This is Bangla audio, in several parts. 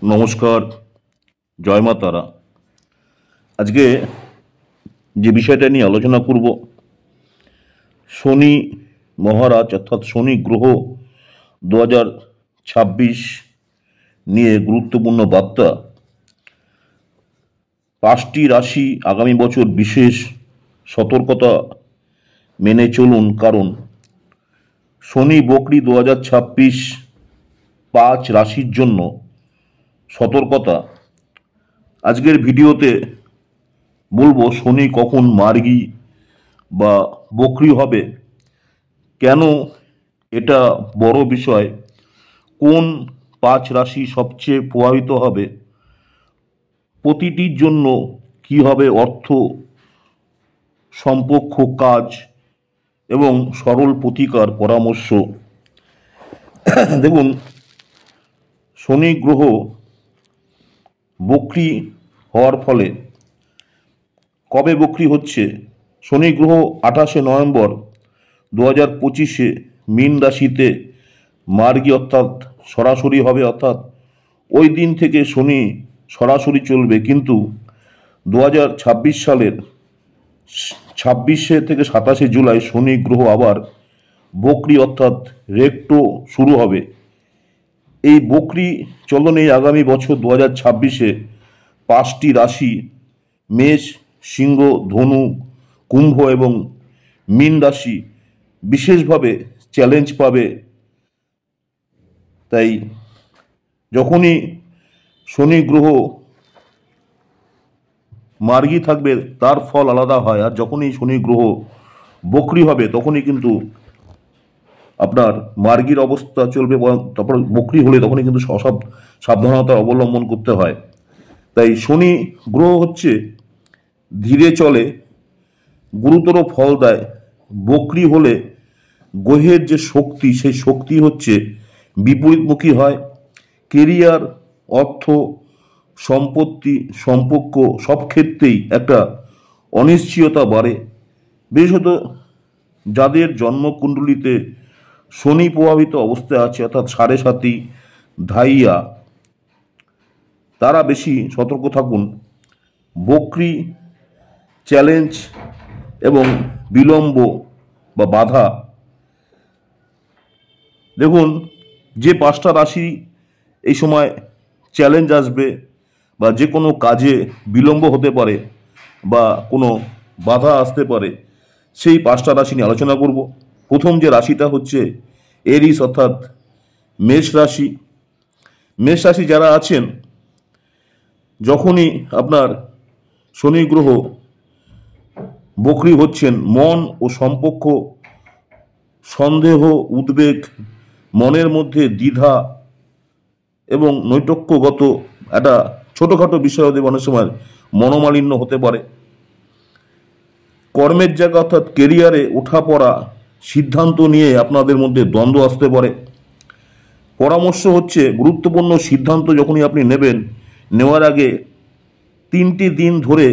নমস্কার, জয় মা তারা। আজকে যে বিষয়টা নিয়ে আলোচনা করব, শনি মহারাজ অর্থাৎ শনি গ্রহ 2026 নিয়ে গুরুত্বপূর্ণ বার্তা। 5টি রাশি আগামী বছর বিশেষ সতর্কতা মেনে চলুন, কারণ শনি বকরি 2026 5 রাশির জন্য সতর্কতা। আজকের ভিডিওতে বলবো শনি কখন মার্গী বা বকরি হবে, কেন এটা বড় বিষয়, কোন 5 রাশি সবচেয়ে প্রভাবিত হবে, প্রতিটির জন্য কি হবে অর্থ, সম্পর্ক, কাজ এবং সরল প্রতিকার পরামর্শ। দেখুন, শনি গ্রহ বকরি হওয়ার ফলে কবে বকরি হচ্ছে? শনি গ্রহ 28শে নভেম্বর 2025 মীন রাশিতে মার্গী অর্থাৎ সরাসরি হবে, অর্থাৎ ওই দিন থেকে শনি সরাসরি চলবে। কিন্তু 2026 সালের 26শে থেকে 27শে জুলাই শনি গ্রহ আবার বকরি অর্থাৎ রেক্টো শুরু হবে। এই বকরি চলনে আগামী বছর 2026-এ 5টি রাশি মেষ, সিংহ, ধনু, কুম্ভ এবং মীন রাশি বিশেষভাবে চ্যালেঞ্জ পাবে। তাই যখনই শনি গ্রহ মার্গী থাকবে তার ফল আলাদা হয়, আর যখনই শনি গ্রহ বকরি হবে তখনই কিন্তু আপনার মার্গীর অবস্থা চলবে, তারপর বকরি হলে তখনই কিন্তু সাবধানতা অবলম্বন করতে হয়। তাই শনি গ্রহ হচ্ছে ধীরে চলে, গুরুতর ফল দেয়। বকরি হলে গ্রহের যে শক্তি, সেই শক্তি হচ্ছে বিপরীতমুখী হয়। কেরিয়ার, অর্থ, সম্পত্তি, সম্পর্ক সব ক্ষেত্রেই একটা অনিশ্চয়তা বাড়ে। বিশেষত যাদের জন্মকুণ্ডলিতে শনি প্রভাবিত অবস্থায় আছে, অর্থাৎ 7.5 ধাইয়া, তারা বেশি সতর্ক থাকুন। বকরি, চ্যালেঞ্জ এবং বিলম্ব বা বাধা। দেখুন, যে 5টা রাশি এই সময় চ্যালেঞ্জ আসবে বা যে কোনো কাজে বিলম্ব হতে পারে বা কোনো বাধা আসতে পারে, সেই 5টা রাশি নিয়ে আলোচনা করব। প্রথম যে রাশিটা হচ্ছে এরিস অর্থাৎ মেষ রাশি। মেষ রাশি যারা আছেন, যখনই আপনার শনি গ্রহ বকরি হচ্ছেন, মন ও সম্পর্ক, সন্দেহ, উদ্বেগ, মনের মধ্যে দ্বিধা এবং নৈটক্যগত একটা ছোটোখাটো বিষয় হতে অনেক সময় মনোমালিন্য হতে পারে। কর্মের জায়গা অর্থাৎ কেরিয়ারে ওঠা পড়া, সিদ্ধান্ত নিয়ে আপনাদের মধ্যে দ্বন্দ্ব আসতে পারে। পরামর্শ হচ্ছে, গুরুত্বপূর্ণ সিদ্ধান্ত যখনই আপনি নেওয়ার আগে 3টি দিন ধরে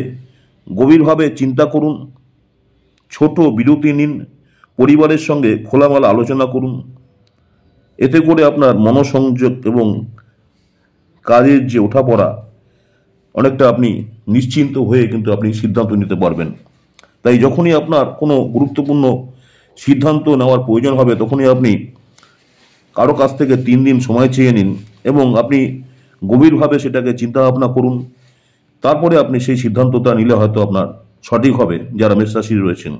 গভীরভাবে চিন্তা করুন, ছোট বিরতি নিন, পরিবারের সঙ্গে খোলামেলা আলোচনা করুন। এতে করে আপনার মনোসংযোগ এবং কাজের যে ওঠাপড়া অনেকটা আপনি নিশ্চিন্ত হয়ে কিন্তু আপনি সিদ্ধান্ত নিতে পারবেন। তাই যখনই আপনার কোনো গুরুত্বপূর্ণ সিদ্ধান্ত নেওয়ার প্রয়োজন হবে, তখনই আপনি কারো কাছ থেকে 3 দিন সময় চেয়ে নিন এবং আপনি গভীরভাবে সেটাকে চিন্তা ভাবনা করুন। তারপরে আপনি সেই সিদ্ধান্তটা নিলে হয়তো আপনার সঠিক হবে। যারা মেষ রাশি রয়েছেন,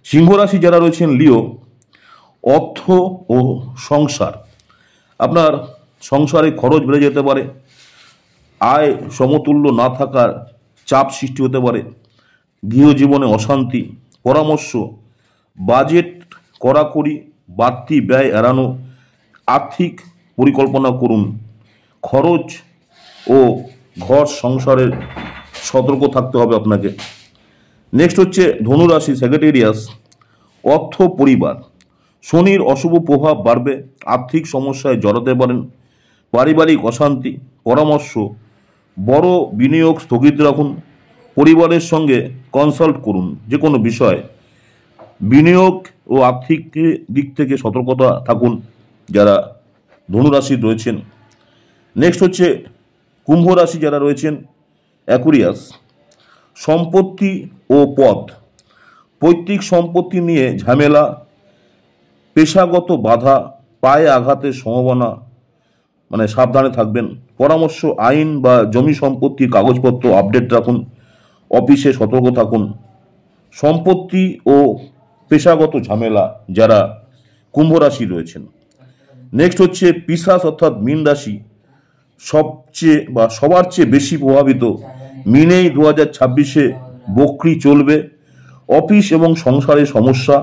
সিংহ রাশি যারা রয়েছেন, লিও, অর্থ ও সংসার। আপনার সংসারে খরচ বেড়ে যেতে পারে, আয় সমতুল্য না থাকার চাপ সৃষ্টি হতে পারে, গৃহজীবনে অশান্তি। পরামর্শ, বাজেট কড়াকড়ি, বাড়তি ব্যয় এড়ানো, আর্থিক পরিকল্পনা করুন। খরচ ও ঘর সংসারের সতর্ক থাকতে হবে আপনাকে। নেক্সট হচ্ছে ধনুরাশি, স্যাজিটেরিয়াস, অর্থ, পরিবার। শনির অশুভ প্রভাব বাড়বে, আর্থিক সমস্যায় জড়াতে পারেন, পারিবারিক অশান্তি। পরামর্শ, বড় বিনিয়োগ স্থগিত রাখুন, পরিবারের সঙ্গে কনসাল্ট করুন যে কোনো বিষয়। বিনিয়োগ ও আর্থিক দিক থেকে সতর্কতা থাকুন যারা ধনুরাশি রয়েছেন। নেক্সট হচ্ছে কুম্ভ রাশি যারা রয়েছেন, অ্যাকুরিয়াস। সম্পত্তি ও পদ, পৈতৃক সম্পত্তি নিয়ে ঝামেলা, পেশাগত বাধা, পায়ে আঘাতের সম্ভাবনা, মানে সাবধানে থাকবেন। পরামর্শ, আইন বা জমি সম্পত্তির কাগজপত্র আপডেট রাখুন, অফিসে সতর্ক থাকুন। সম্পত্তি ও পেশাগত ঝামেলা যারা কুম্ভ রাশি রয়েছেন। নেক্সট হচ্ছে পিশাচ অর্থাৎ মীন রাশি। সবচেয়ে বা সবার চেয়ে বেশি প্রভাবিত মিনেই 2026-এ বকরি চলবে। অফিস এবং সংসারের সমস্যা,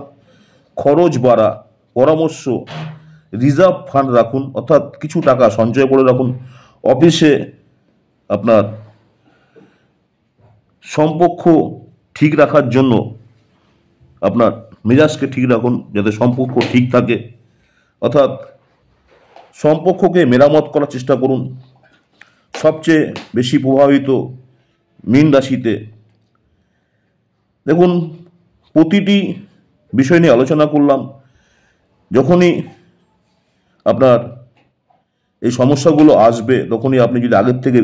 খরচ বাড়া। পরামর্শ, রিজার্ভ ফান্ড রাখুন, অর্থাৎ কিছু টাকা সঞ্চয় করে রাখুন। অফিসে আপনার সম্পর্ক ঠিক রাখার জন্য আপনার মেজাজকে ঠিক রাখুন, যাতে সম্পর্ক ঠিক থাকে, অর্থাৎ সম্পর্ককে মেরামত করার চেষ্টা করুন। সবচেয়ে বেশি প্রভাবিত মীন রাশিতে। দেখুন, প্রতিটি বিষয় নিয়ে আলোচনা করলাম। যখনই আপনার এই সমস্যাগুলো আসবে, তখনই আপনি যদি আগের থেকে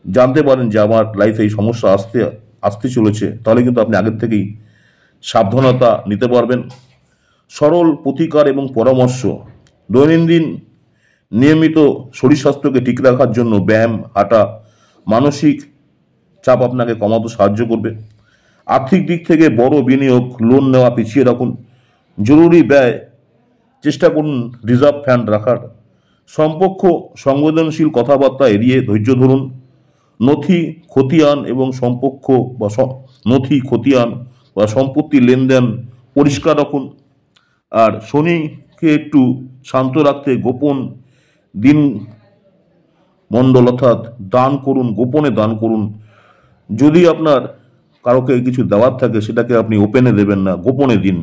জানতে পারেন যে আমার লাইফে এই সমস্যা আসতে চলেছে, তাহলে কিন্তু আপনি আগের থেকেই সাবধানতা নিতে পারবেন। সরল প্রতিকার এবং পরামর্শ, দৈনন্দিন নিয়মিত শরীর স্বাস্থ্যকে ঠিক রাখার জন্য ব্যায়াম, হাঁটা মানসিক চাপ আপনাকে কমাতে সাহায্য করবে। আর্থিক দিক থেকে বড় বিনিয়োগ, লোন নেওয়া পিছিয়ে রাখুন। জরুরি ব্যয় চেষ্টা করুন রিজার্ভ ফান্ড রাখার। সম্পর্ক সংবেদনশীল কথাবার্তা এড়িয়ে ধৈর্য ধরুন। নথি খতিয়ান এবং সম্পর্ক বা নথি খতিয়ান বা সম্পত্তির লেনদেন পরিষ্কার রাখুন। আর শনিকে একটু শান্ত রাখতে গোপন দিন মণ্ডল অর্থাৎ দান করুন, গোপনে দান করুন। যদি আপনার কারোকে কিছু দেওয়ার থাকে, সেটাকে আপনি ওপেনে দেবেন না, গোপনে দিন।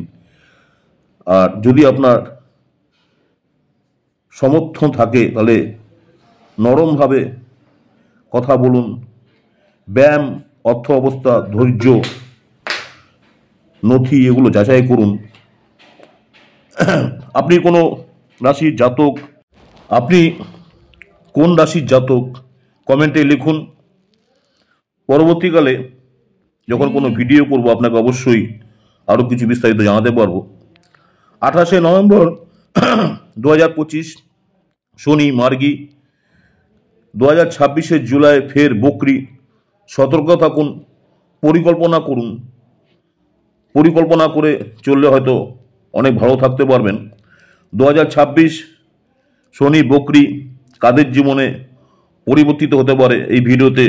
আর যদি আপনার সমর্থন থাকে, তাহলে নরমভাবে কথা বলুন। ব্যায়াম, অর্থ অবস্থা, ধৈর্য, নথি এগুলো যাচাই করুন। আপনি কোনো রাশির জাতক, আপনি কোন রাশির জাতক কমেন্টে লিখুন। পরবর্তীকালে যখন কোনো ভিডিও করব, আপনাকে অবশ্যই আরও কিছু বিস্তারিত জানাতে পারবো। 28শে নভেম্বর 2025 শনি মার্গী, 2026 জুলাই ফের বকরি। সতর্ক থাকুন, পরিকল্পনা করে চললে হয়তো অনেক ভালো থাকতে পারবেন। 2026 শনি বকরি কাদের জীবনে পরিবর্তিত হতে পারে, এই ভিডিওতে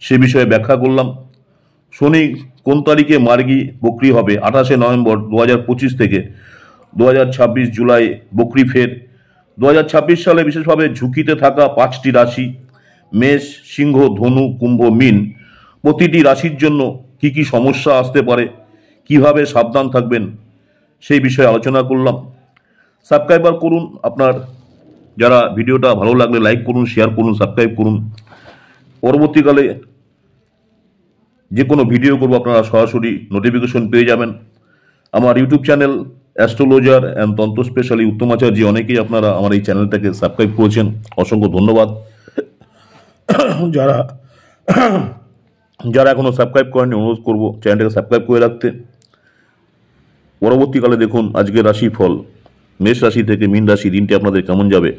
সে বিষয়ে ব্যাখ্যা করলাম। শনি কোন তারিখে মার্গী বকরি হবে? 28শে নভেম্বর 2025 থেকে 2026 জুলাই বকরি ফের। 2026 সালে বিশেষভাবে ঝুঁকিতে থাকা 5টি রাশি, মেষ, সিংহ, ধনু, কুম্ভ, মীন। প্রতিটি রাশির জন্য কি কি সমস্যা আসতে পারে, কিভাবে সাবধান থাকবেন, সেই বিষয়ে আলোচনা করলাম। সাবস্ক্রাইবার করুন। আপনার যারা ভিডিওটা ভালো লাগলে লাইক করুন, শেয়ার করুন, সাবস্ক্রাইব করুন। পরবর্তীকালে যে কোনো ভিডিও করব, আপনারা সরাসরি নোটিফিকেশন পেয়ে যাবেন। আমার ইউটিউব চ্যানেল অ্যাস্ট্রোলজার অ্যান্ড তন্ত্র স্পেশালি উত্তমাচার্য, অনেকেই আপনারা আমার এই চ্যানেলটাকে সাবস্ক্রাইব করেছেন, অসংখ্য ধন্যবাদ। যারা এখনো সাবস্ক্রাইব করেননি, অনুরোধ করব চ্যানেলটাকে সাবস্ক্রাইব করে রাখতে। পরবর্তীকালে দেখুন আজকের রাশিফল, মেষ রাশি থেকে মীন রাশি, দিনটি আপনাদের কেমন যাবে।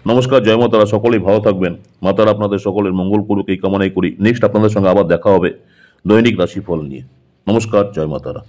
নমস্কার, জয় মা তারা, সকলেই ভালো থাকবেন। মা তারা আপনাদের সকলের মঙ্গল করুক, এই কামনাই করি। নেক্সট আপনাদের সঙ্গে আবার দেখা হবে দৈনিক রাশিফল নিয়ে। নমস্কার, জয় মা তারা।